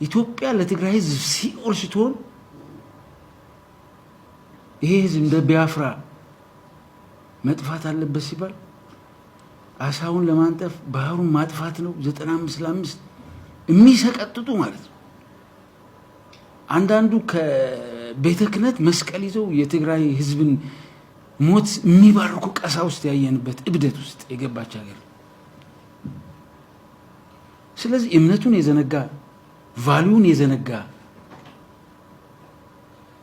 ኢትዮጵያ ለትግራይ ህዝብ ሲኦል ስትሆን ይሄ ህዝብ እንደ ቢያፍራ መጥፋት አለበት ሲባል አሳውን ለማንጠፍ ባህሩን ማጥፋት ነው 95 ለ5 የሚሰቀጥጡ ማለት ነው። አንዳንዱ ከቤተ ክህነት መስቀል ይዘው የትግራይ ህዝብን ሞት የሚባርኩ ቀሳውስት ያየንበት እብደት ውስጥ የገባች ሀገር። ስለዚህ እምነቱን የዘነጋ ቫልዩን የዘነጋ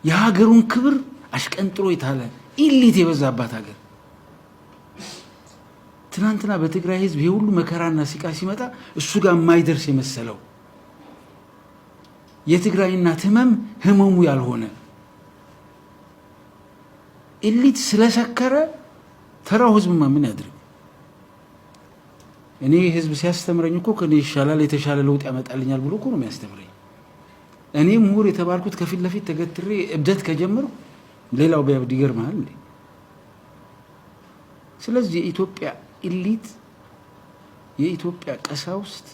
የሀገሩን ክብር አሽቀንጥሮ ይታለ ኢሊት የበዛባት ሀገር ትናንትና በትግራይ ህዝብ የሁሉ መከራና ሲቃ ሲመጣ እሱ ጋር ማይደርስ የመሰለው የትግራይና ህመሙ ያልሆነ ኢሊት ስለሰከረ ተራው ህዝብማ ምን ያድርግ? እኔ ህዝብ ሲያስተምረኝ እኮ ከኔ ይሻላል የተሻለ ለውጥ ያመጣልኛል ብሎ እኮ ነው የሚያስተምረኝ። እኔ ምሁር የተባልኩት ከፊት ለፊት ተገትሬ እብደት ከጀመረው ሌላው ቢያብድ ይገርማል እንዴ? ስለዚህ የኢትዮጵያ ኢሊት የኢትዮጵያ ቀሳውስት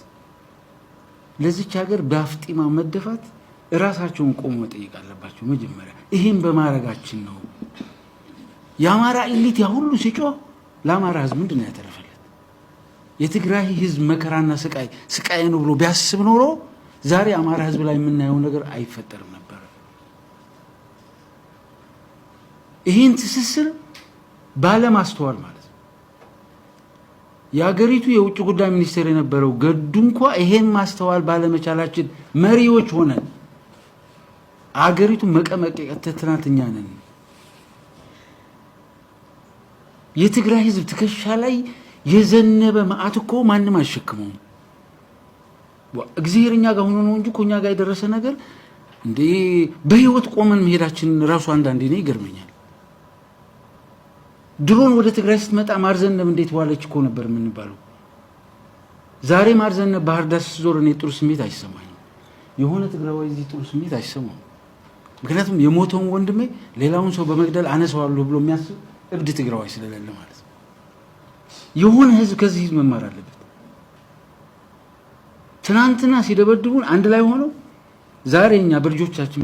ለዚች ሀገር በአፍጢማ መደፋት ራሳቸውን ቆሞ መጠየቅ አለባቸው መጀመሪያ። ይሄን በማረጋችን ነው የአማራ ኢሊት ያ ሁሉ ሲጮህ ለአማራ ህዝብ ምንድነው ያተረፈለት? የትግራይ ህዝብ መከራና ስቃይ ነው ብሎ ቢያስብ ኖሮ ዛሬ አማራ ህዝብ ላይ የምናየው ነገር አይፈጠርም ነበር። ይሄን ትስስር ባለማስተዋል ማለት ነው። የሀገሪቱ የውጭ ጉዳይ ሚኒስቴር የነበረው ገዱ እንኳን ይሄን ማስተዋል ባለመቻላችን መሪዎች ሆነን አገሪቱ መቀመቅ የቀተትናትኛ ነን። የትግራይ ህዝብ ትከሻ ላይ የዘነበ ማአት እኮ ማንም አይሸክመው። እግዚአብሔርኛ ጋር ሆኖ ነው እንጂ ኮኛ ጋር የደረሰ ነገር እንዴ በህይወት ቆመን መሄዳችን ራሱ አንዳንዴ ነው ይገርመኛል። ድሮን ወደ ትግራይ ስትመጣ ማርዘነብ እንዴት ዋለች እኮ ነበር የምንባለው። ዛሬ ማርዘነብ ባህር ዳር ስትዞር እኔ ጥሩ ስሜት አይሰማኝም። የሆነ ትግራዋይ እዚህ ጥሩ ስሜት አይሰማው። ምክንያቱም የሞተውን ወንድሜ ሌላውን ሰው በመግደል አነሳዋለሁ ብሎ የሚያስብ እብድ ትግራዋይ ስለሌለ ማለት ነው። የሆነ ህዝብ ከዚህ መማር አለበት። ትናንትና ሲደበድቡን አንድ ላይ ሆነው ዛሬኛ በልጆቻችን